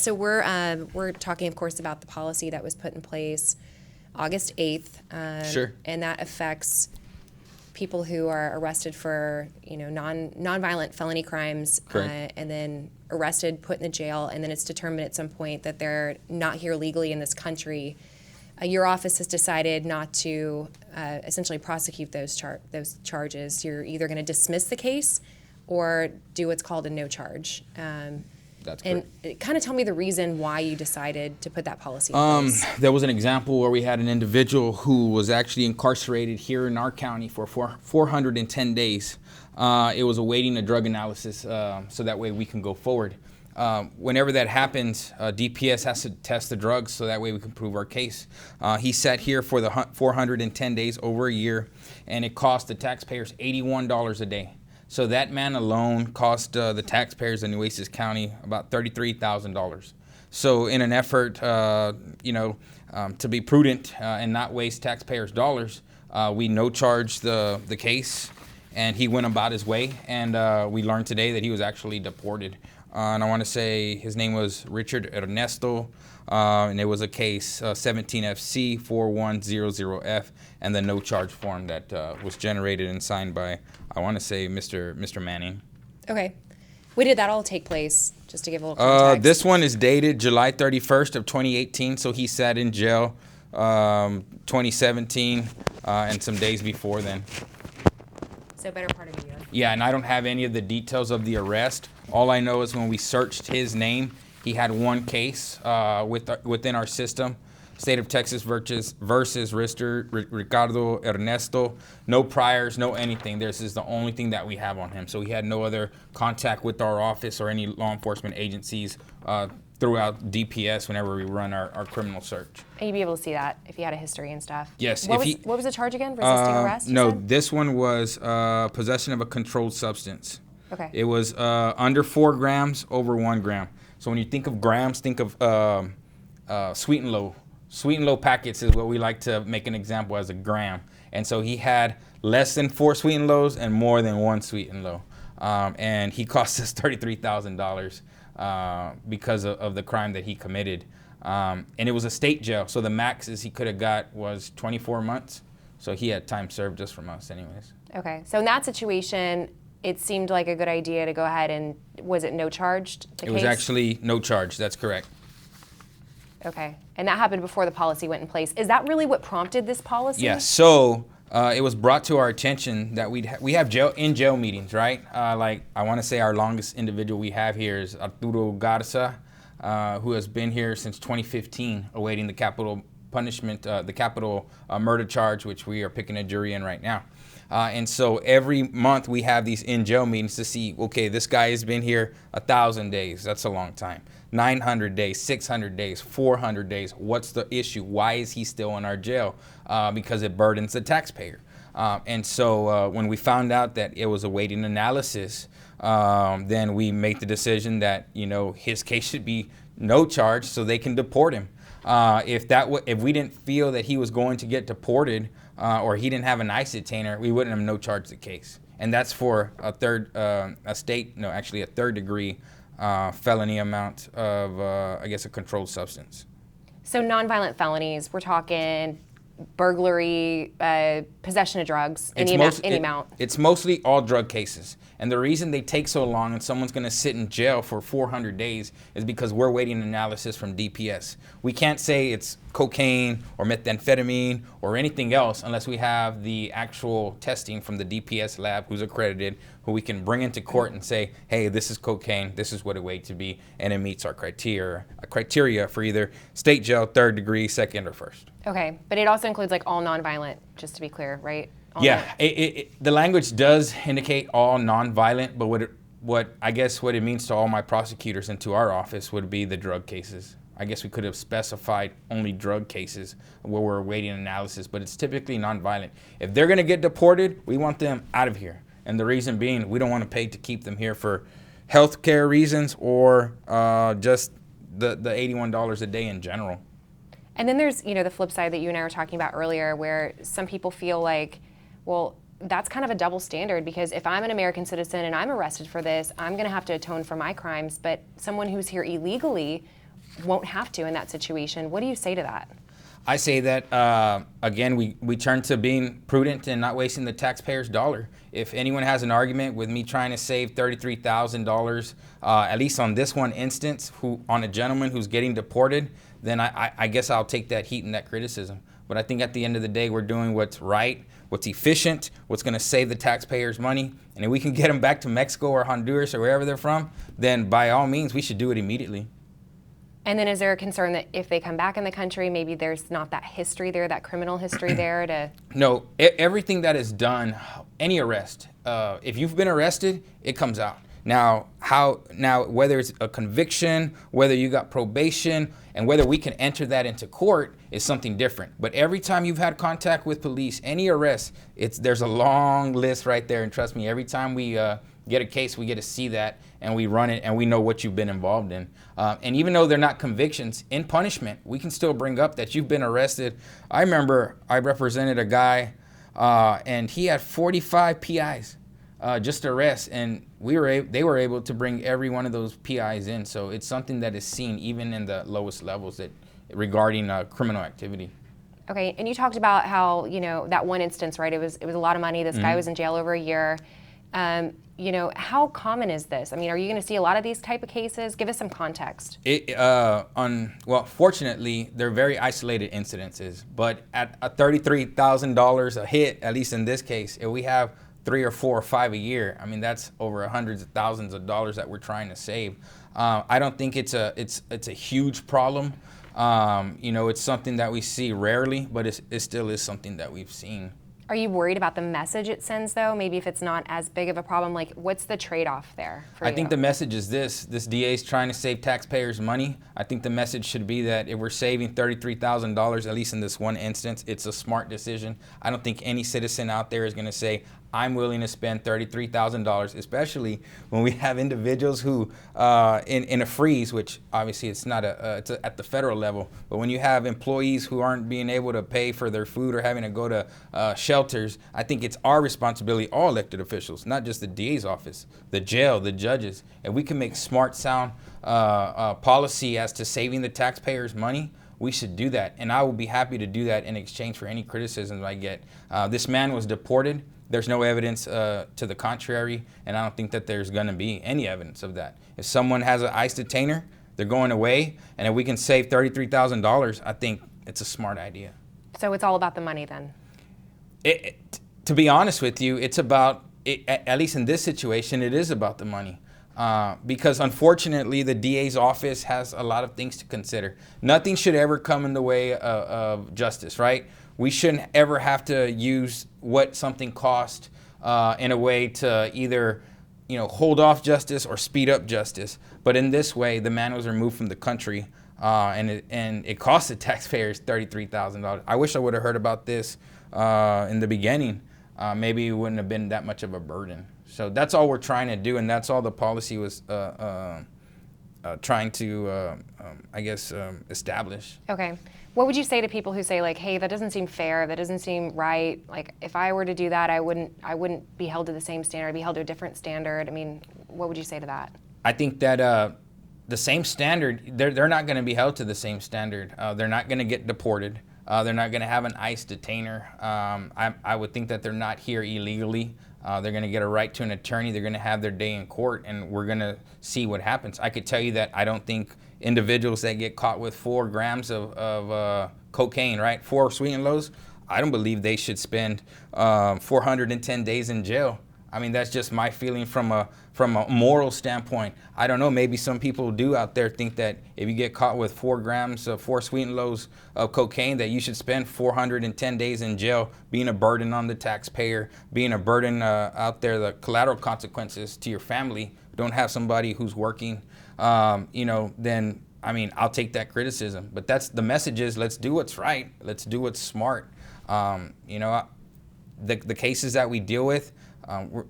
So we're talking, of course, about the policy that was put in place August 8th. Sure. And that affects people who are arrested for, nonviolent felony crimes, Correct. and then arrested, put in the jail, and then it's determined at some point that they're not here legally in this country. Your office has decided not to essentially prosecute those charges. You're either going to dismiss the case or do what's called a no charge. That's And correct. kind of tell me the reason why you decided to put that policy in place. There was an example where we had an individual who was actually incarcerated here in our county for 410 days. It was awaiting a drug analysis, so that way we can go forward. Whenever that happens, DPS has to test the drugs so that way we can prove our case. He sat here for the 410 days, over a year, and it cost the taxpayers $81 a day. So that man alone cost the taxpayers in Nueces County about $33,000. So in an effort, to be prudent and not waste taxpayers' dollars, we no-charged the case, and he went about his way. And we learned today that he was actually deported. And I want to say his name was Richard Ernesto, and it was a case 17FC 4100F, and the no-charge form that was generated and signed by, I want to say, Mr. Manning. Okay. When did that all take place, just to give a little context? This one is dated July 31st of 2018, so he sat in jail 2017 and some days before then. So better part of a year. Yeah, and I don't have any of the details of the arrest. All I know is when we searched his name, he had one case within our system, State of Texas versus Ricardo Ernesto. No priors, no anything. This is the only thing that we have on him. So he had no other contact with our office or any law enforcement agencies throughout DPS whenever we run our criminal search. And you'd be able to see that if he had a history and stuff. Yes. What was the charge again? Resisting arrest? You No, said? this one was possession of a controlled substance. Okay. It was under 4 grams, over 1 gram. So when you think of grams, think of sweet and low. Sweet and low packets is what we like to make an example as a gram. And so he had less than 4 sweet and lows and more than 1 sweet and low. And he cost us $33,000 because of the crime that he committed. And it was a state jail. So the max he could have got was 24 months. So he had time served just from us anyways. Okay. So in that situation, it seemed like a good idea to go ahead and, was it no charged? It was actually no charge. That's correct. Okay. And that happened before the policy went in place. Is that really what prompted this policy? Yes. So it was brought to our attention that we have jail meetings, right? Like I want to say our longest individual we have here is Arturo Garza, who has been here since 2015, awaiting the capital punishment, the capital murder charge, which we are picking a jury in right now. And so every month we have these in-jail meetings to see, okay, this guy has been here 1,000 days. That's a long time. 900 days, 600 days, 400 days. What's the issue? Why is he still in our jail? Because it burdens the taxpayer. And so when we found out that it was awaiting analysis, then we made the decision that, his case should be no charge so they can deport him. If we didn't feel that he was going to get deported or he didn't have an ICE detainer, we wouldn't have no charged the case. And that's for a third degree felony amount of, a controlled substance. So nonviolent felonies, we're talking burglary, possession of drugs, any amount. It's mostly all drug cases. And the reason they take so long and someone's going to sit in jail for 400 days is because we're waiting analysis from DPS. We can't say it's cocaine or methamphetamine or anything else unless we have the actual testing from the DPS lab who's accredited, who we can bring into court and say, hey, this is cocaine, this is what it weighed to be, and it meets our criteria for either state jail, third degree, second, or first. Okay, but it also includes like all nonviolent, just to be clear, right? The language does indicate all nonviolent, but what it means to all my prosecutors and to our office would be the drug cases. I guess we could have specified only drug cases where we're awaiting analysis, but it's typically nonviolent. If they're going to get deported, we want them out of here. And the reason being, we don't want to pay to keep them here for healthcare reasons or just the $81 a day in general. And then there's, the flip side that you and I were talking about earlier, where some people feel like, well, that's kind of a double standard, because if I'm an American citizen and I'm arrested for this, I'm going to have to atone for my crimes. But someone who's here illegally, won't have to in that situation. What do you say to that? I say that, again, we turn to being prudent and not wasting the taxpayer's dollar. If anyone has an argument with me trying to save $33,000, at least on this one instance, on a gentleman who's getting deported, then I guess I'll take that heat and that criticism. But I think at the end of the day, we're doing what's right, what's efficient, what's going to save the taxpayers money. And if we can get them back to Mexico or Honduras or wherever they're from, then by all means, we should do it immediately. And then is there a concern that if they come back in the country, maybe there's not that history there, that criminal history there to... No, everything that is done, any arrest, if you've been arrested, it comes out. Now, whether it's a conviction, whether you got probation, and whether we can enter that into court is something different. But every time you've had contact with police, any arrest, there's a long list right there. And trust me, every time we get a case, we get to see that and we run it and we know what you've been involved in. And even though they're not convictions, in punishment, we can still bring up that you've been arrested. I remember I represented a guy and he had 45 PIs. Just arrests, and they were able to bring every one of those PIs in. So it's something that is seen even in the lowest levels regarding criminal activity. Okay, and you talked about how, that one instance, right? It was a lot of money. This guy was in jail over a year. How common is this? I mean, are you going to see a lot of these type of cases? Give us some context. Fortunately, they're very isolated incidences. But at $33,000 a hit, at least in this case, if we have 3 or 4 or 5 a year, I mean, that's over hundreds of thousands of dollars that we're trying to save. I don't think it's a huge problem. It's something that we see rarely, but it still is something that we've seen. Are you worried about the message it sends, though? Maybe if it's not as big of a problem, like what's the trade-off there for you? I think the message is this DA is trying to save taxpayers money. I think the message should be that if we're saving $33,000, at least in this one instance, it's a smart decision. I don't think any citizen out there is going to say, I'm willing to spend $33,000, especially when we have individuals who, in a freeze, which obviously it's not it's at the federal level, but when you have employees who aren't being able to pay for their food or having to go to shelters, I think it's our responsibility, all elected officials, not just the DA's office, the jail, the judges. If we can make smart, sound policy as to saving the taxpayers money, we should do that. And I will be happy to do that in exchange for any criticism I get. This man was deported. There's no evidence to the contrary, and I don't think that there's going to be any evidence of that. If someone has an ICE detainer, they're going away, and if we can save $33,000, I think it's a smart idea. So it's all about the money then? To be honest with you, it's about, at least in this situation, it is about the money. Because unfortunately, the DA's office has a lot of things to consider. Nothing should ever come in the way of justice, right? We shouldn't ever have to use what something cost in a way to either, hold off justice or speed up justice. But in this way, the man was removed from the country, and it cost the taxpayers $33,000. I wish I would have heard about this in the beginning. Maybe it wouldn't have been that much of a burden. So that's all we're trying to do, and that's all the policy was trying to, establish. Okay. What would you say to people who say, like, hey, that doesn't seem fair, that doesn't seem right, like, if I were to do that, I wouldn't be held to the same standard, I'd be held to a different standard? I mean, what would you say to that? I think that the same standard, they're not going to be held to the same standard. They're not going to get deported. They're not going to have an ICE detainer. I would think that they're not here illegally. They're going to get a right to an attorney. They're going to have their day in court, and we're going to see what happens. I could tell you that I don't think individuals that get caught with 4 grams of cocaine, right, 4 sweet and lows, I don't believe they should spend 410 days in jail. I mean, that's just my feeling from a moral standpoint. I don't know, maybe some people do out there think that if you get caught with 4 grams of 4 sweet and lows of cocaine, that you should spend 410 days in jail, being a burden on the taxpayer, being a burden out there, the collateral consequences to your family. Don't have somebody who's working, then, I mean, I'll take that criticism. But that's the message is, let's do what's right. Let's do what's smart. The cases that we deal with,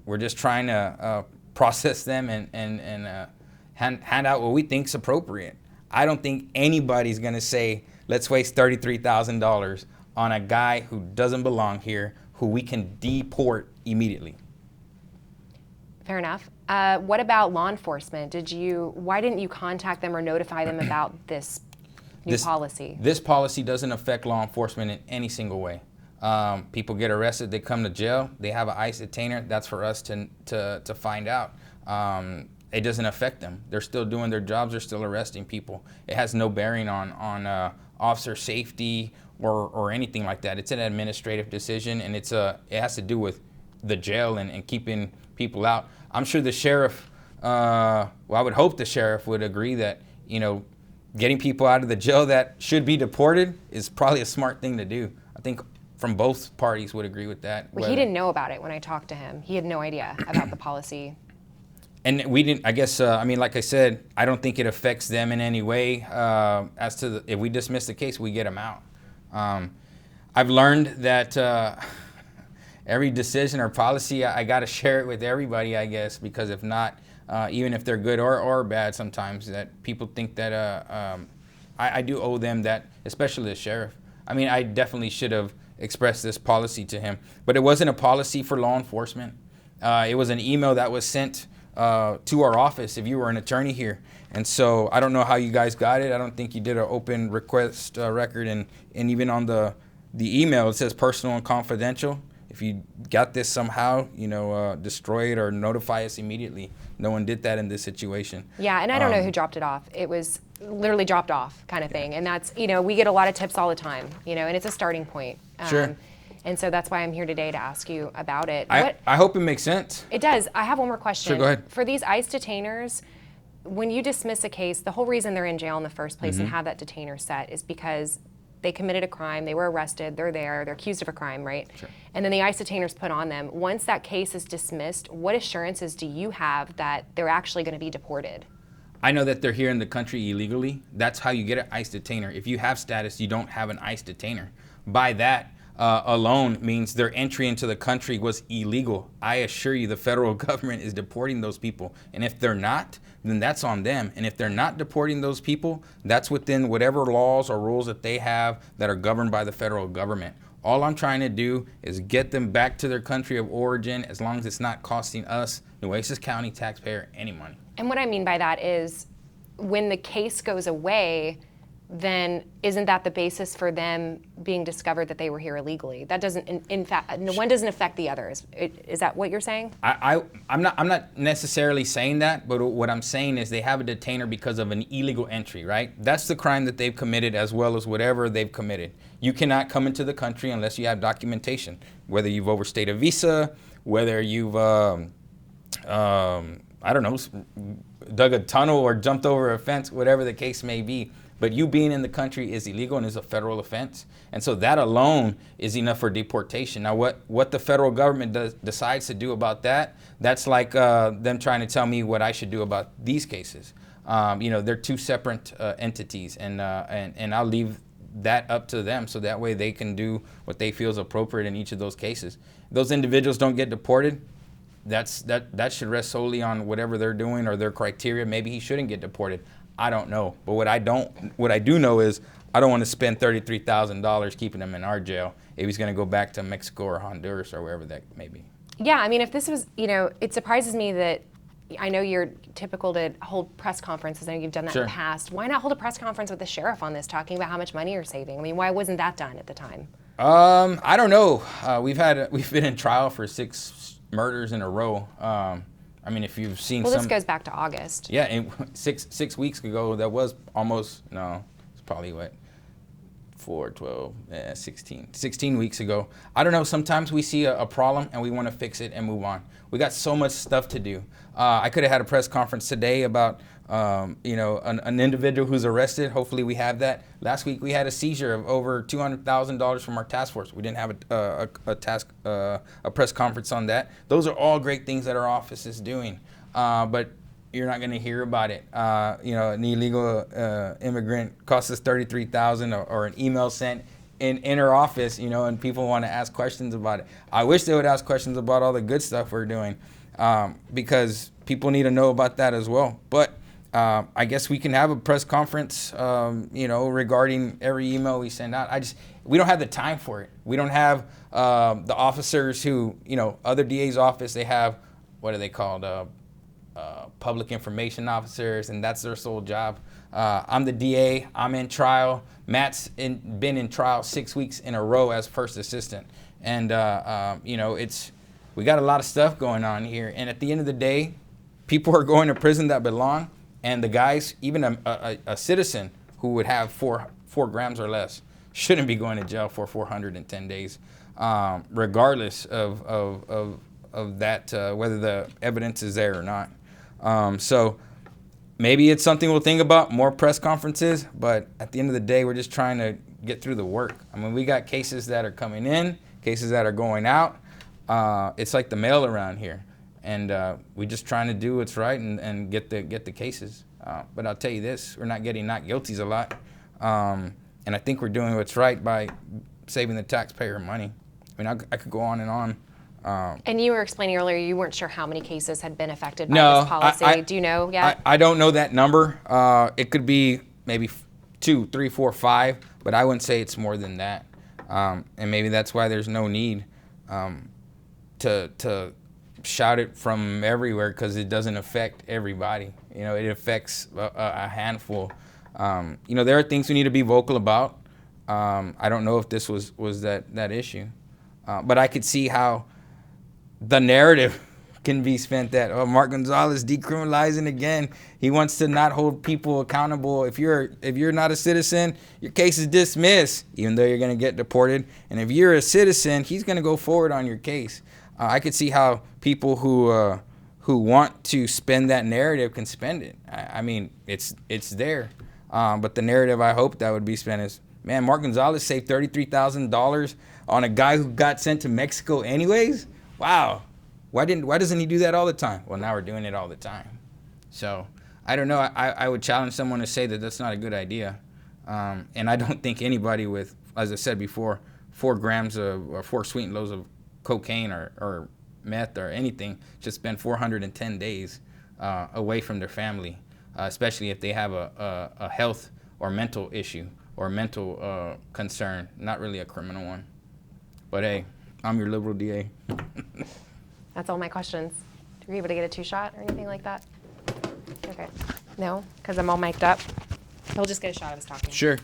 we're just trying to process them and hand out what we think is appropriate. I don't think anybody's going to say, let's waste $33,000 on a guy who doesn't belong here, who we can deport immediately. Fair enough. What about law enforcement? Why didn't you contact them or notify them about this new policy? This policy doesn't affect law enforcement in any single way. People get arrested, they come to jail, they have an ICE detainer. That's for us to find out. It doesn't affect them. They're still doing their jobs. They're still arresting people. It has no bearing on officer safety or anything like that. It's an administrative decision, and it has to do with the jail and keeping people out. I'm sure the sheriff, I would hope the sheriff would agree that, getting people out of the jail that should be deported is probably a smart thing to do. I think from both parties would agree with that. Well, he didn't know about it when I talked to him. He had no idea about the policy. And we didn't, I guess, like I said, I don't think it affects them in any way. As to if we dismiss the case, we get them out. I've learned that every decision or policy, I got to share it with everybody, I guess, because if not, even if they're good or bad sometimes, that people think that I do owe them that, especially the sheriff. I mean, I definitely should have expressed this policy to him, but it wasn't a policy for law enforcement. It was an email that was sent to our office if you were an attorney here. And so I don't know how you guys got it. I don't think you did an open request record, and even on the email it says personal and confidential. If you got this somehow, destroy it or notify us immediately. No one did that in this situation. Yeah, and I don't know who dropped it off. It was literally dropped off kind of thing. And that's, we get a lot of tips all the time, and it's a starting point. Sure. And so that's why I'm here today to ask you about it. I hope it makes sense. It does. I have one more question. Sure, go ahead. For these ICE detainers, when you dismiss a case, the whole reason they're in jail in the first place and have that detainer set is because they committed a crime, they were arrested, they're accused of a crime, right? Sure. And then the ICE detainer's put on them. Once that case is dismissed, what assurances do you have that they're actually going to be deported? I know that they're here in the country illegally. That's how you get an ICE detainer. If you have status, you don't have an ICE detainer. By that alone means their entry into the country was illegal. I assure you the federal government is deporting those people. And if they're not, then that's on them. And if they're not deporting those people, that's within whatever laws or rules that they have that are governed by the federal government. All I'm trying to do is get them back to their country of origin, as long as it's not costing us, Nueces County taxpayer, any money. And what I mean by that is, when the case goes away, then isn't that the basis for them being discovered that they were here illegally? That doesn't, in fact, one doesn't affect the others. Is that what you're saying? I'm not necessarily saying that, but what I'm saying is they have a detainer because of an illegal entry, right? That's the crime that they've committed, as well as whatever they've committed. You cannot come into the country unless you have documentation, whether you've overstayed a visa, whether you've, dug a tunnel or jumped over a fence, whatever the case may be. But you being in the country is illegal and is a federal offense. And so that alone is enough for deportation. Now, what the federal government decides to do about that, that's like them trying to tell me what I should do about these cases. They're two separate entities, and I'll leave that up to them, so that way they can do what they feel is appropriate in each of those cases. If those individuals don't get deported, that should rest solely on whatever they're doing or their criteria. Maybe he shouldn't get deported. I don't know. But what I do know is I don't want to spend $33,000 keeping him in our jail if he's going to go back to Mexico or Honduras or wherever that may be. Yeah, I mean, if this was, it surprises me that, I know you're typical to hold press conferences. I know you've done that Sure. in the past. Why not hold a press conference with the sheriff on this, talking about how much money you're saving? I mean, why wasn't that done at the time? I don't know. We've been in trial for 6 murders in a row. I mean, if you've seen this goes back to August. Yeah, and 6 weeks ago, that was it's probably 4, 12, 16 weeks ago. I don't know, sometimes we see a problem and we want to fix it and move on. We got so much stuff to do. I could have had a press conference today about, an individual who's arrested. Hopefully we have that. Last week we had a seizure of over $200,000 from our task force. We didn't have a press conference on that. Those are all great things that our office is doing, but you're not going to hear about it. An illegal immigrant costs us $33,000, or an email sent in our office, and people want to ask questions about it. I wish they would ask questions about all the good stuff we're doing, because people need to know about that as well. But I guess we can have a press conference, regarding every email we send out. We don't have the time for it. We don't have the officers who, other DA's office, they have, what are they called? public information officers, and that's their sole job. I'm the DA. I'm in trial. Matt's been in trial 6 weeks in a row as first assistant, and you know, we got a lot of stuff going on here. And at the end of the day, people are going to prison that belong, and the guys, even a citizen who would have 4 grams or less, shouldn't be going to jail for 410 days, regardless of that, whether the evidence is there or not. So maybe it's something we'll think about, more press conferences, but at the end of the day, we're just trying to get through the work. I mean, we got cases that are coming in, cases that are going out. It's like the mail around here, and we're just trying to do what's right and get the cases. But I'll tell you this, we're not getting not guilties a lot. And I think we're doing what's right by saving the taxpayer money. I mean, I could go on and on. And you were explaining earlier you weren't sure how many cases had been affected by this policy. Do you know yet? I don't know that number. It could be maybe 2, 3, 4, 5, but I wouldn't say it's more than that. And maybe that's why there's no need to shout it from everywhere, because it doesn't affect everybody. You know, it affects a handful. You know, there are things we need to be vocal about. I don't know if this was that issue, but I could see how the narrative can be spent that, oh, Mark Gonzalez decriminalizing again. He wants to not hold people accountable. If you're not a citizen, your case is dismissed, even though you're going to get deported. And if you're a citizen, he's going to go forward on your case. I could see how people who want to spend that narrative can spend it. I mean, it's there. But the narrative I hope that would be spent is, man, Mark Gonzalez saved $33,000 on a guy who got sent to Mexico anyways? Wow. Why doesn't he do that all the time? Well, now we're doing it all the time. So I don't know. I would challenge someone to say that that's not a good idea. And I don't think anybody with, as I said before, 4 grams or 4 sweetened loaves of cocaine or meth or anything should spend 410 days away from their family, especially if they have a health or mental issue or mental concern, not really a criminal one. But hey, I'm your liberal DA. That's all my questions. Were you able to get a 2-shot or anything like that? Okay. No, because I'm all mic'd up. He'll just get a shot of us talking. Sure.